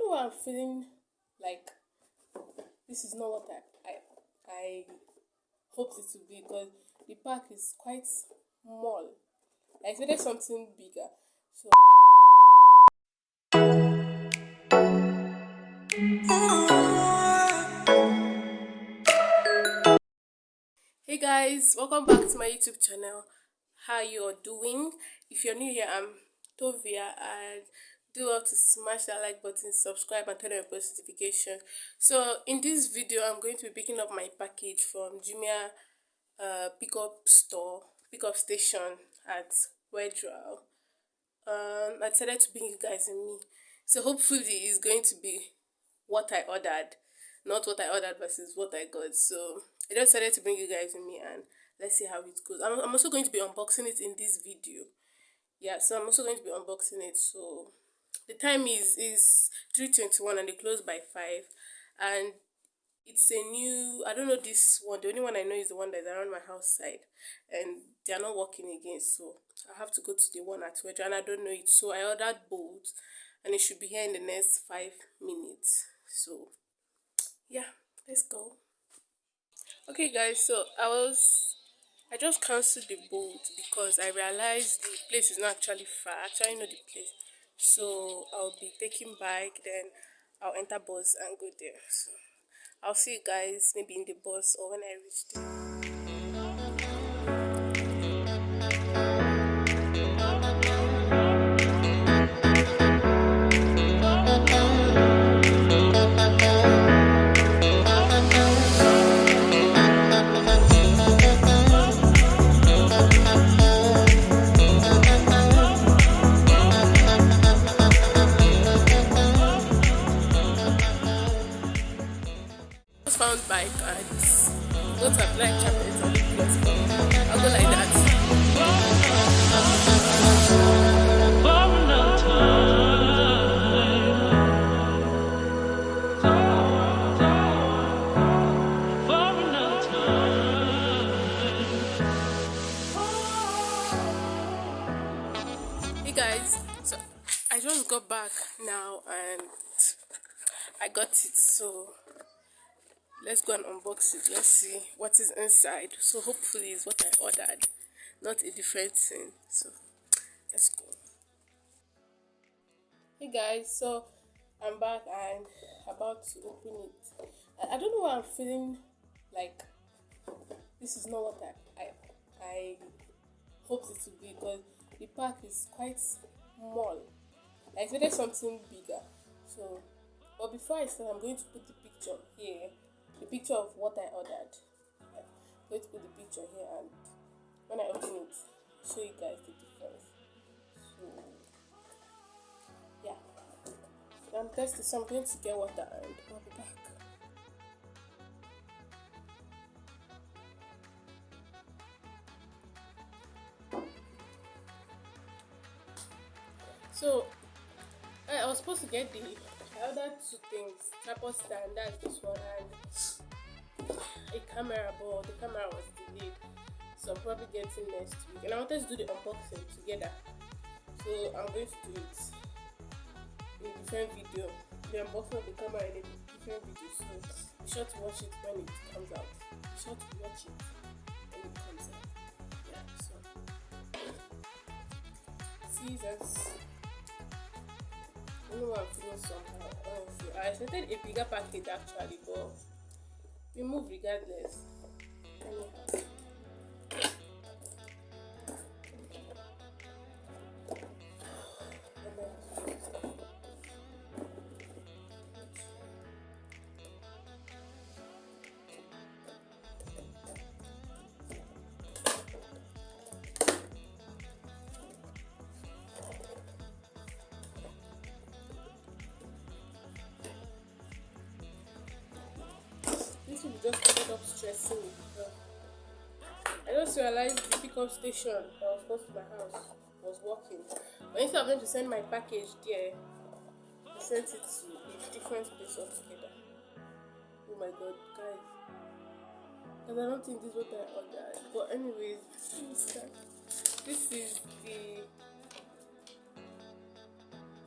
know why I'm feeling like this is not what I hoped it to be, because the park is quite small. I expected something bigger. So hey guys, welcome back to my YouTube channel. How you all doing? If you're new here, I'm Tovia, and do well to smash that like button, subscribe, and turn on your post notification. So in this video, I'm going to be picking up my package from Jumia pickup station at Wedral. I decided to bring you guys in me. So hopefully it's going to be what I ordered, not what I ordered versus what I got. So I just decided to bring you guys in me, and let's see how it goes. I'm also going to be unboxing it in this video. Yeah, so I'm also going to be unboxing it. So the time is 3:21 and they close by 5, and it's a new, I don't know this one. The only one I know is the one that's around my house side, and they are not working again. So I have to go to the one at Wedge, and I don't know it. So I ordered both, and it should be here in the next 5 minutes. So yeah, let's go. Okay, guys. So I just cancelled the boat because I realized the place is not actually far. I actually know the place, so I'll be taking bike. Then I'll enter bus and go there. So I'll see you guys maybe in the bus or when I reach there. Just found bike and go to apply chapel on the place. I'll go like that. Hey guys, so I just got back now and I got it. So let's go and unbox it. Let's see what is inside. So hopefully it's what I ordered, not a different thing. So let's go. Hey guys, so I'm back and about to open it. I don't know why I'm feeling like this is not what I hoped it to be, because the park is quite small. I expected something bigger. So, but before I start, I'm going to put the picture here, the picture of what I ordered. I'm going to put the picture here, and when I open it, show you guys the difference. So, yeah. So I'm testing, so I'm going to get water and I'll be back. So I was supposed to get I ordered two things, tripod stand, that's this one, and a camera, but the camera was delayed. So I'm probably getting next week. And I wanted to do the unboxing together. So I'm going to do it in a different video. The unboxing of the camera in a different video. So be sure to watch it when it comes out. Be sure to watch it when it comes out. Yeah, so scissors. I don't know why I'm feeling somehow, honestly. I expected a bigger package actually, but we move regardless. Anyhow. This will just ended up stressing me because I just realized the pickup station that was close to my house was working. But instead of them to send my package there, they sent it to a different place altogether. Oh my god, guys. Because I don't think this is what I ordered. But anyways, this is the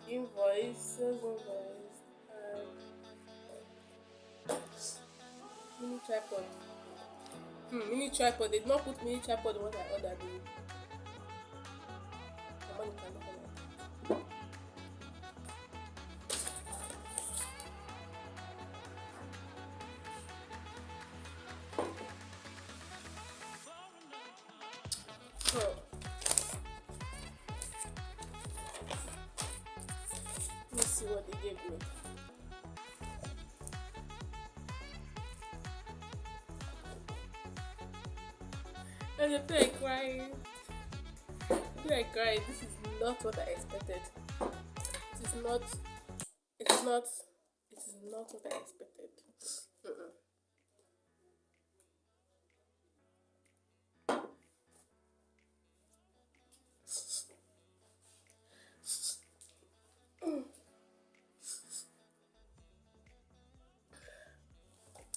invoice, sales invoice, Mini tripod. Mini tripod. They did not put mini tripod in what I ordered. My money cannot come out. So, let's see what they gave me. And I feel like crying. I feel like crying. This is not what I expected. It is not. It is not. It is not what I expected. Mm-mm.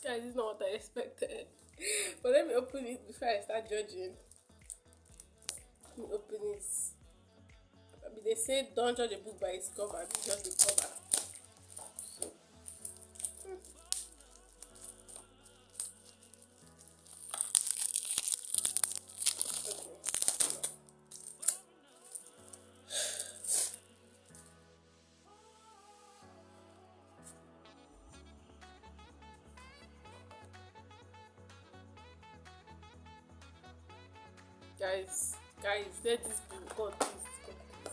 Guys, this is not what I expected. But let me open it before I start judging. Let me open it. I mean, they say don't judge a book by its cover. This is just the cover. So, okay. Guys, let this be. God, please,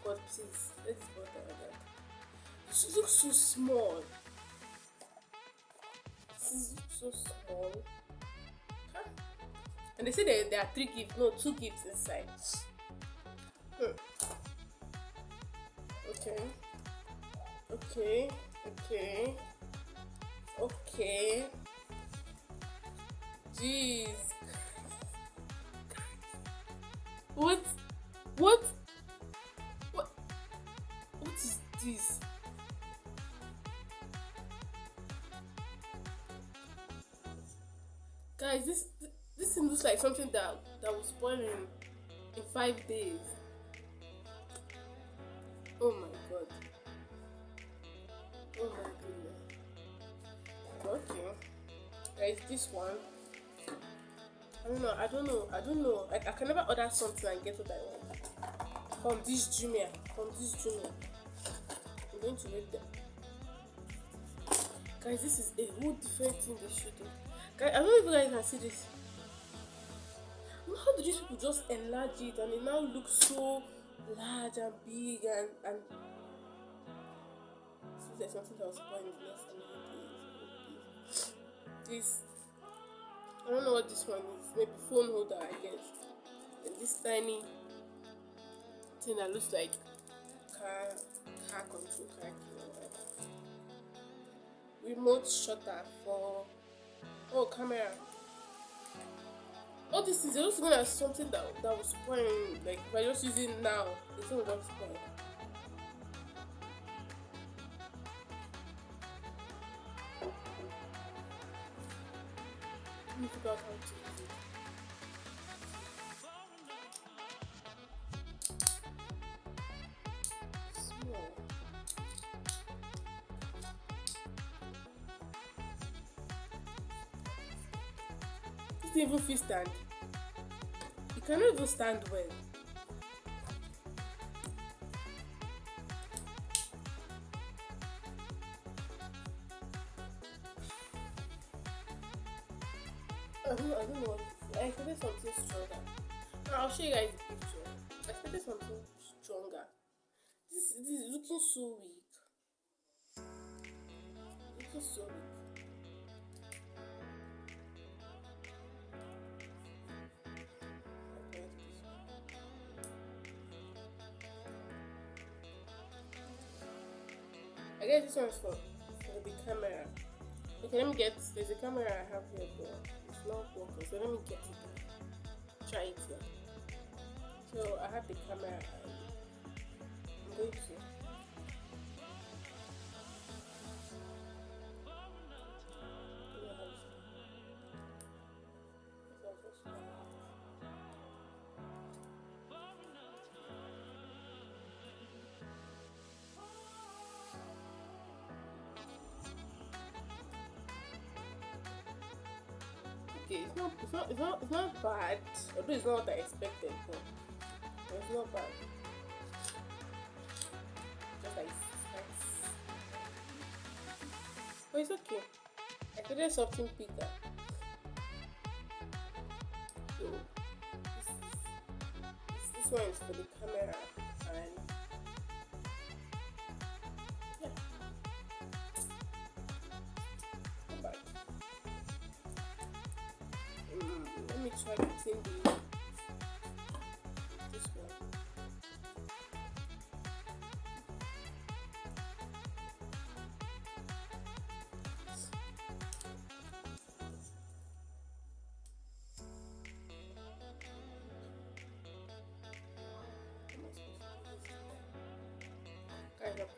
God, please, let this be what I ordered. It looks so small. This looks so small. Huh? And they say there are 3 gifts, no, 2 gifts inside. Okay, okay, okay, okay. Jeez. What? What? What? What is this? Guys, this thing looks like something that will spoil in 5 days. Oh my god. Oh my goodness. Okay. Guys, this one. I don't know. Like I can never order something and get what I want. From this jumia. I'm going to rate them. Guys, this is a whole different thing they should do. Guys, I don't know if you guys can see this. How do these people just enlarge it and it now looks so large and big and seems like something that was spoiled in the next minute. This, I don't know what this one is. Maybe phone holder, I guess. And this tiny thing that looks like car control, car key. Remote shutter for camera. All these things, they're just going as something that was spoiling. Like if I just use it now, it's not just spoil. Let me figure out how to use it. Small. This thing even fit stand. It cannot even stand well. I don't know what I expected something stronger. I'll show you guys the picture. I expected something stronger. This is looking so weak. Looking so weak. I guess this one's for the camera. Okay, let me get. There's a camera I have here, but it's not working. So let me get it. Try it here. So I have the camera. And I'm going to. okay. It's not bad. Although it's not what I expected, but it's not bad. Just like it's, but it's okay. I created something bigger. So this one is for the camera, and yeah, not bad. Let me try putting this one. Guys, I'm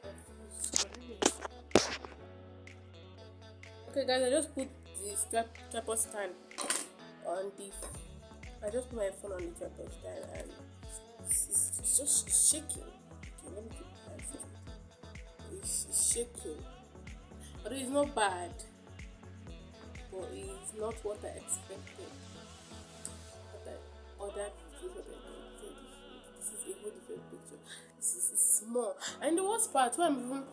confused. Okay, guys, I just put the tripod stand on the. I just put my phone on the tripod stand, and it's just shaking. Okay, let me keep it. It's shaking. But it's not bad. But it's not what I expected. What I ordered. This is a whole different picture. This is small. And the worst part, why I'm even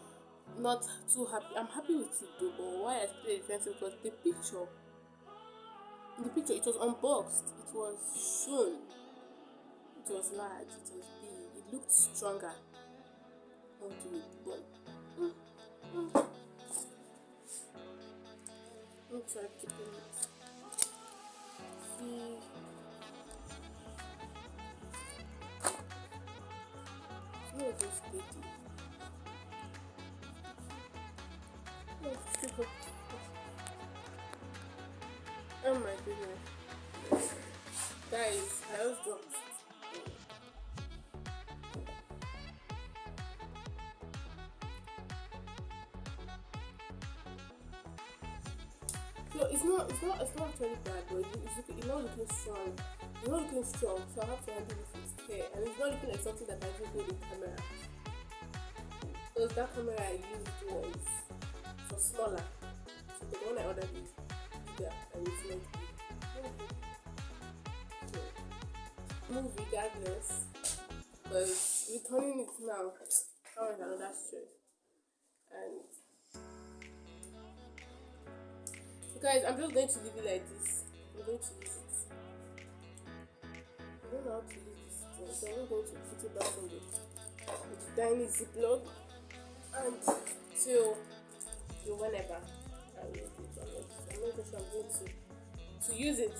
not too happy. I'm happy with it though, but why I explained it because in the picture it was unboxed, it was shown, it was large, it was big, it looked stronger onto it, but let me try keeping it. See, it's not just steady. Oh my goodness. Guys, I just dropped it. So it's not actually bad, but it's not looking strong. It's not looking strong, so I have to handle this with care. And it's not looking like something that I can do with the camera. Because that camera I used was smaller. So the one I ordered is bigger and it's not big. So move regardless. Because returning it now is another stress. And so guys, I'm just going to leave it like this. I'm going to use it. I don't know how to use this thing, so I'm going to put it back in the tiny ziploc and till whenever I will do it. I'm not sure I'm going to use it.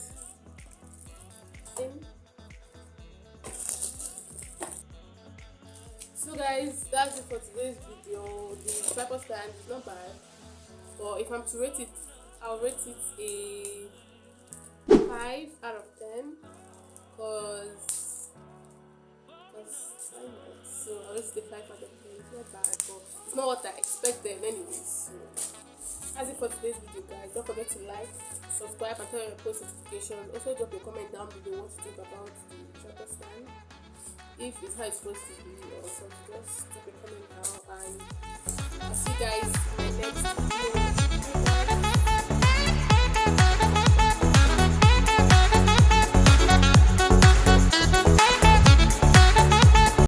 So guys, that's it for today's video. The tripod stand is not bad, but if I'm to rate it, I'll rate it a 5 out of 10 because so I'll rate it a 5 out of 10. It's not bad, but it's not what I expected anyways. So that's it for today's video, guys. Don't forget to like, subscribe, and turn on your post notifications. Also drop a comment down below what you think about the tripod stand. If it's how it's supposed to be or something, just drop a comment now, and I'll see you guys